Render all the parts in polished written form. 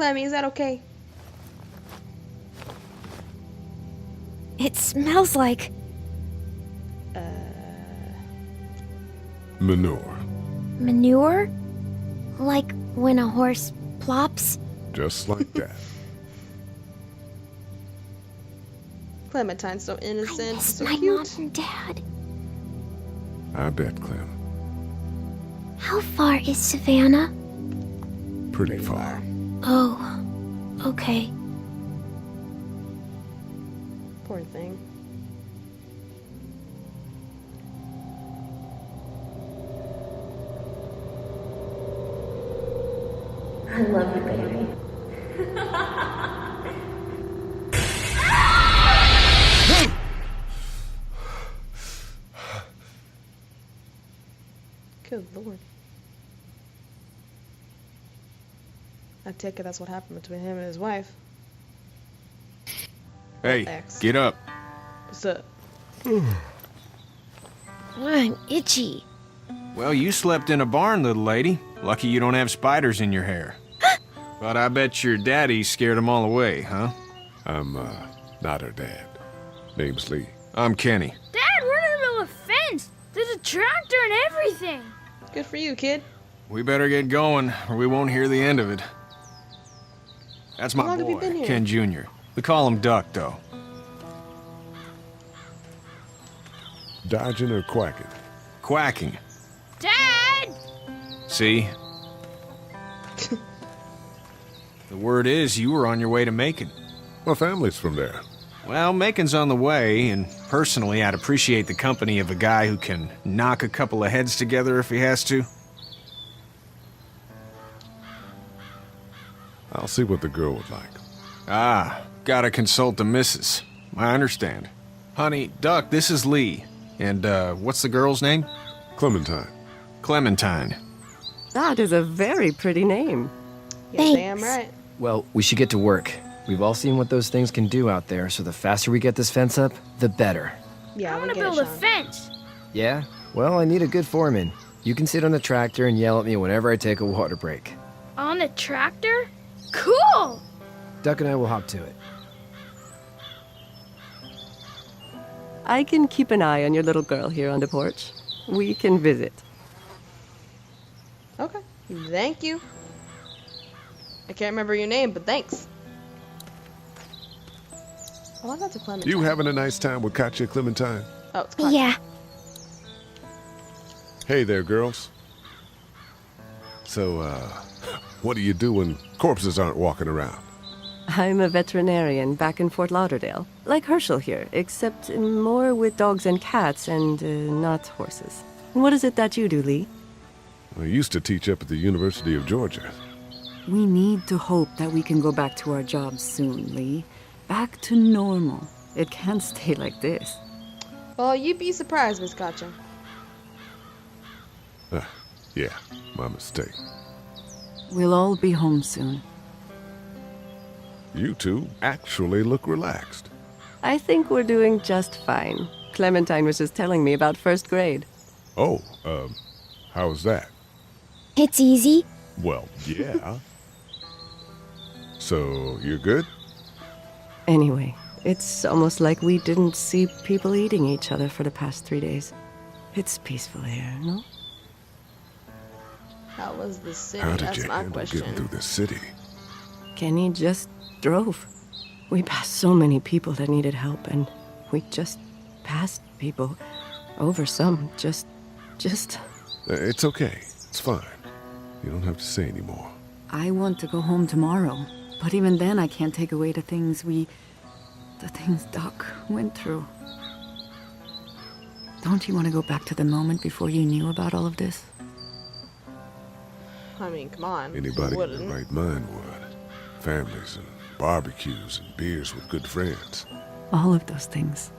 Clemmy, is that okay? It smells like... Manure. manure? Like when a horse plops? Just like that. Clementine's so I innocent, miss so my cute. mom and dad. I bet, Clem. How far is Savannah? Pretty far. Oh, okay. Poor thing. I love you, baby. Good lord. I take it that's what happened between him and his wife. Hey, X. get up. What's up? I'm itchy. Well, you slept in a barn, little lady. Lucky you don't have spiders in your hair. But I bet your daddy scared them all away, huh? I'm, not her dad. Name's Lee. I'm Kenny. Dad, we're in the middle of a fence. There's a tractor and everything. Good for you, kid. We better get going, or we won't hear the end of it. That's How my long have you boy, been here? Ken Jr. We call him Duck, though. Dodging or quacking? Quacking. Dad! See? The word is you were on your way to Macon. My family's from there. Well, Macon's on the way, and personally, I'd appreciate the company of a guy who can knock a couple of heads together if he has to. I'll see what the girl would like. Ah, gotta consult the missus. I understand. Honey, Duck, this is Lee. And, what's the girl's name? Clementine. Clementine. That is a very pretty name. Yeah, Thanks. damn right. Well, we should get to work. We've all seen what those things can do out there, so the faster we get this fence up, the better. Yeah, I we want to get it, build a Sean. fence. Yeah? Well, I need a good foreman. You can sit on the tractor and yell at me whenever I take a water break. On the tractor? Cool! Duck and I will hop to it. I can keep an eye on your little girl here on the porch. We can visit. Okay. Thank you. I can't remember your name, but thanks. Oh, I got to Clementine. You having a nice time with Katya, Clementine? Oh, it's Clementine. Yeah. Hey there, girls. So, what do you do when corpses aren't walking around? I'm a veterinarian back in Fort Lauderdale, like Herschel here, except more with dogs and cats and not horses. What is it that you do, Lee? I used to teach up at the University of Georgia. We need to hope that we can go back to our jobs soon, Lee. Back to normal. It can't stay like this. Well, you'd be surprised, Miss Katja. Yeah, my mistake. We'll all be home soon. You two actually look relaxed. I think we're doing just fine. Clementine was just telling me about first grade. Oh, how's that? It's easy. Well, yeah. So, you're good? Anyway, it's almost like we didn't see people eating each other for the past 3 days. It's peaceful here, no? How was the city? How did That's you my handle question. getting through the city? Kenny just drove. We passed so many people that needed help, and we just passed people over some. Just. It's okay. It's fine. You don't have to say any more. I want to go home tomorrow, but even then I can't take away the things Doc went through. Don't you want to go back to the moment before you knew about all of this? I mean, come on. who Anybody in wouldn't? their right mind would. Families and barbecues and beers with good friends. All of those things.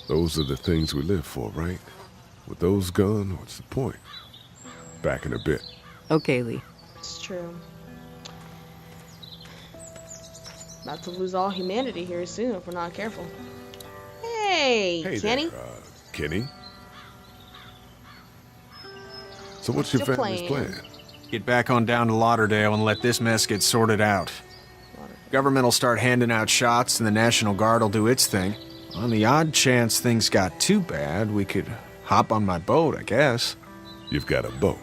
Those are the things we live for, right? With those gone, what's the point? Back in a bit. Okay, Lee. It's true. About to lose all humanity here soon if we're not careful. Hey, Hey Kenny. there, Kenny. So what's your Your family's plan? plan? Get back on down to Lauderdale and let this mess get sorted out. Government will start handing out shots and the National Guard will do its thing. On the odd chance things got too bad, we could hop on my boat, I guess. You've got a boat.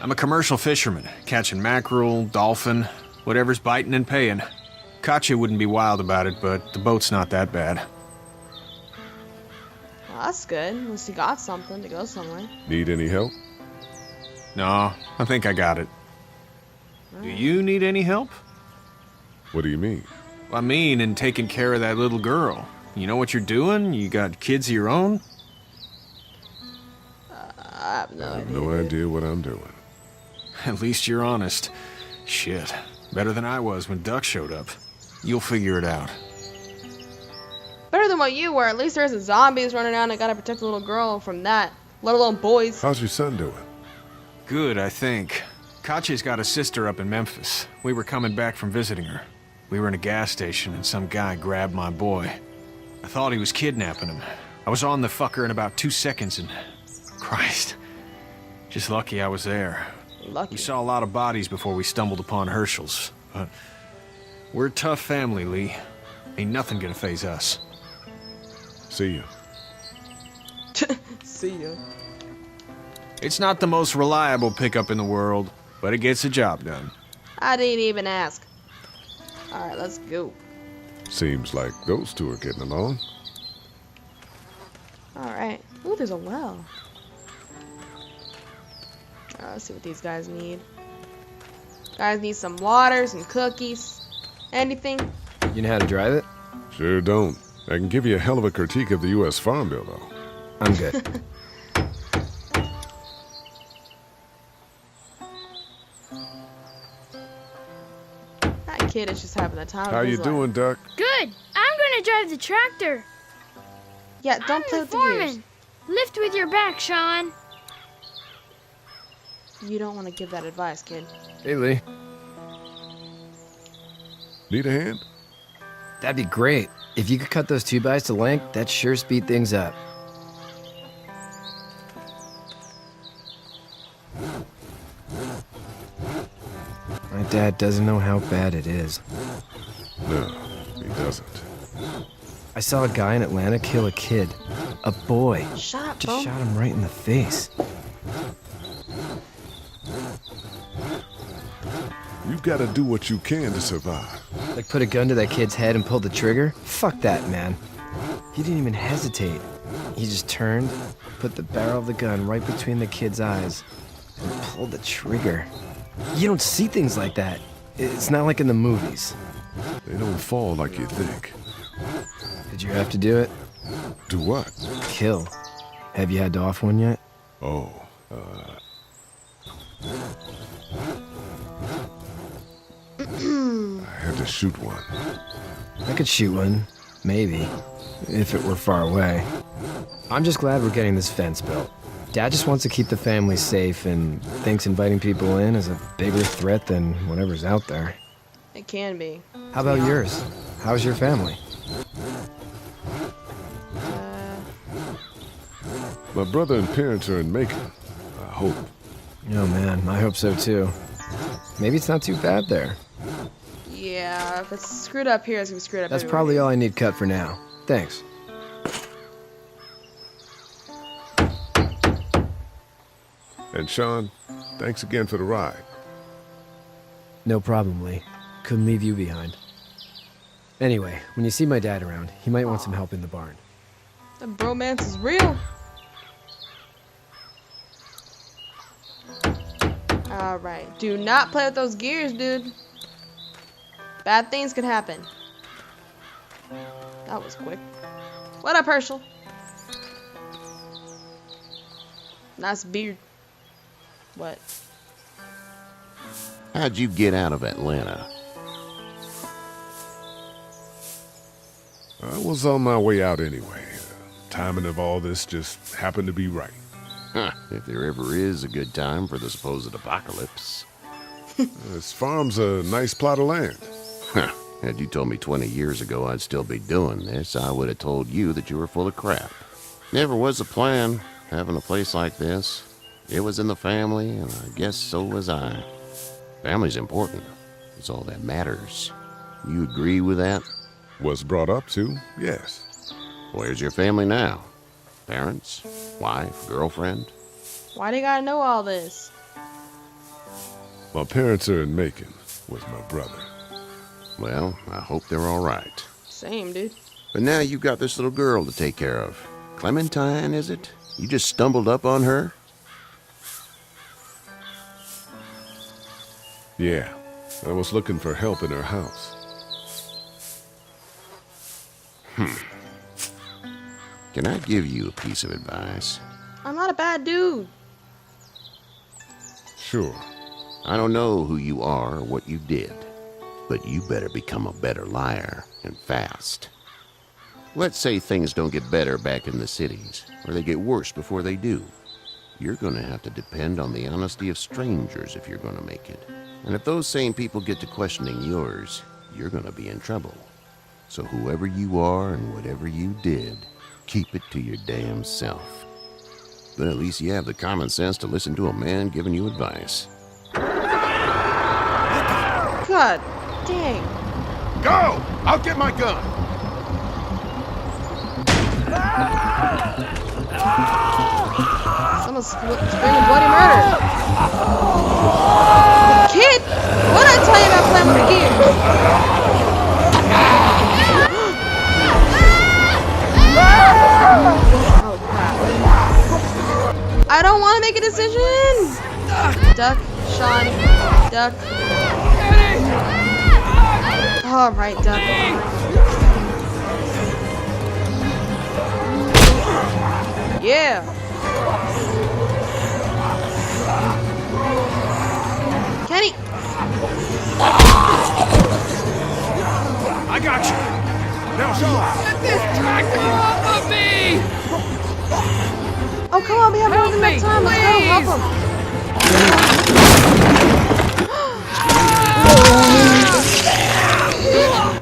I'm a commercial fisherman, catching mackerel, dolphin, whatever's biting and paying. Katya wouldn't be wild about it, but the boat's not that bad. Well, that's good. At least you got something to go somewhere. Need any help? No, I think I got it. Do you need any help? What do you mean? I mean, in taking care of that little girl. You know what you're doing? You got kids of your own? I have no I have idea. no idea what I'm doing. At least you're honest. Shit. Better than I was when Duck showed up. You'll figure it out. Better than what you were. At least there isn't zombies running around and gotta protect the little girl from that. Let alone boys. How's your son doing? Good, I think. Katya's got a sister up in Memphis. We were coming back from visiting her. We were in a gas station and some guy grabbed my boy. I thought he was kidnapping him. I was on the fucker in about 2 seconds and... Christ. Just lucky I was there. Lucky. We saw a lot of bodies before we stumbled upon Herschel's. But we're a tough family, Lee. Ain't nothing gonna faze us. See you. See ya. It's not the most reliable pickup in the world, but it gets the job done. I didn't even ask. Alright, let's go. Seems like those two are getting along. Alright. Ooh, there's a well. Let's see what these guys need. Guys need some water, some cookies. Anything? You know how to drive it? Sure don't. I can give you a hell of a critique of the U.S. Farm Bill, though. I'm good. That kid is just having the time How of you his doing, Duck? Good. I'm gonna drive the tractor. Yeah, don't I'm play the with the gears. foreman. Lift with your back, Sean. You don't want to give that advice, kid. Hey, Lee. Need a hand? That'd be great. If you could cut those 2x to length, that'd sure speed things up. My dad doesn't know how bad it is. No, he doesn't. I saw a guy in Atlanta kill a kid. A boy. Shut up, Just bro. shot him right in the face. You've got to do what you can to survive. Like put a gun to that kid's head and pull the trigger? Fuck that, man. He didn't even hesitate. He just turned, put the barrel of the gun right between the kid's eyes, and pulled the trigger. You don't see things like that. It's not like in the movies. They don't fall like you think. Did you have to do it? Do what? Kill. Have you had to off one yet? Oh, I had to shoot one. I could shoot one. Maybe. If it were far away. I'm just glad we're getting this fence built. Dad just wants to keep the family safe and thinks inviting people in is a bigger threat than whatever's out there. It can be. How about yours? How's your family? My brother and parents are in Macon. I hope. Oh man, I hope so too. Maybe it's not too bad there. Yeah, if it's screwed up here, it's gonna be screwed up That's everywhere. probably all I need cut for now. Thanks. And Sean, thanks again for the ride. No problem, Lee. Couldn't leave you behind. Anyway, when you see my dad around, he might want some help in the barn. The bromance is real. Alright, do not play with those gears, dude. Bad things could happen. That was quick. What up, Herschel? Nice beard. What? How'd you get out of Atlanta? I was on my way out anyway. Timing of all this just happened to be right. Huh, if there ever is a good time for the supposed apocalypse. This farm's a nice plot of land. Huh, had you told me 20 years ago I'd still be doing this, I would have told you that you were full of crap. Never was a plan, having a place like this. It was in the family, and I guess so was I. Family's important. It's all that matters. You agree with that? Was brought up to, yes. Where's your family now? Parents? Wife? Girlfriend? Why do you gotta know all this? My parents are in Macon with my brother. Well, I hope they're all right. Same, dude. But now you've got this little girl to take care of. Clementine, is it? You just stumbled up on her? Yeah, I was looking for help in her house. Can I give you a piece of advice? I'm not a bad dude. Sure. I don't know who you are or what you did, but you better become a better liar, and fast. Let's say things don't get better back in the cities, or they get worse before they do. You're gonna have to depend on the honesty of strangers if you're gonna make it. And if those same people get to questioning yours, you're gonna be in trouble. So whoever you are and whatever you did, keep it to your damn self. But at least you have the common sense to listen to a man giving you advice. God dang. Go! I'll get my gun! Someone's screaming bloody murder. Kid, what did I tell you about playing with the gears? Oh crap. I don't want to make a decision. Duck, Sean, duck. All right, duck. Yeah. Kenny. I got you. Now, Sean. Get this tractor off of me! Oh, come on, we have more than enough time. Let's go, help him.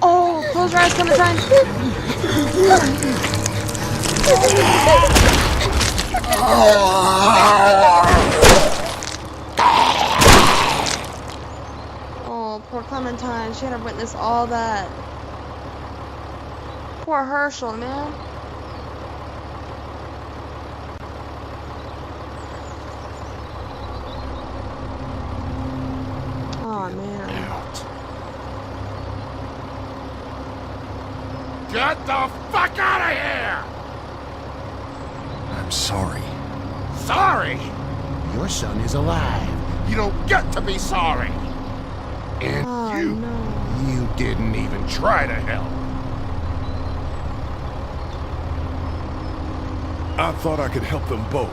Oh, close your eyes, Clementine. Oh, poor Clementine. She had to witness all that. Poor Herschel, man. Oh, man. Get the fuck out of here! I'm sorry. Sorry? Your son is alive. You don't get to be sorry. And Oh, you no. didn't even try to help. I thought I could help them both.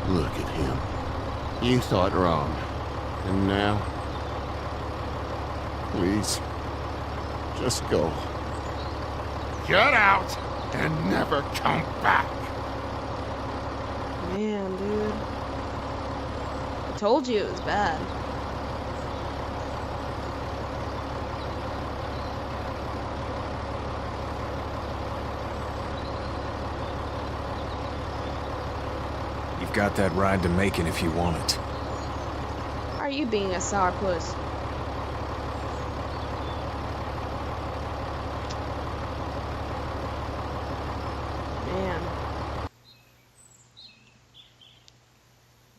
Look at him. You thought wrong. And now? Please, just go. Get out and never come back. Man, dude. I told you it was bad. You've got that ride to Macon if you want it. Are you being a sourpuss? Man.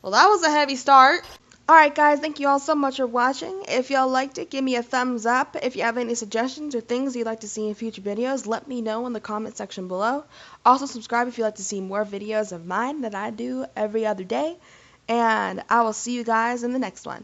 Well, that was a heavy start. Alright guys, thank you all so much for watching. If y'all liked it, give me a thumbs up. If you have any suggestions or things you'd like to see in future videos, let me know in the comment section below. Also subscribe if you'd like to see more videos of mine that I do every other day. And I will see you guys in the next one.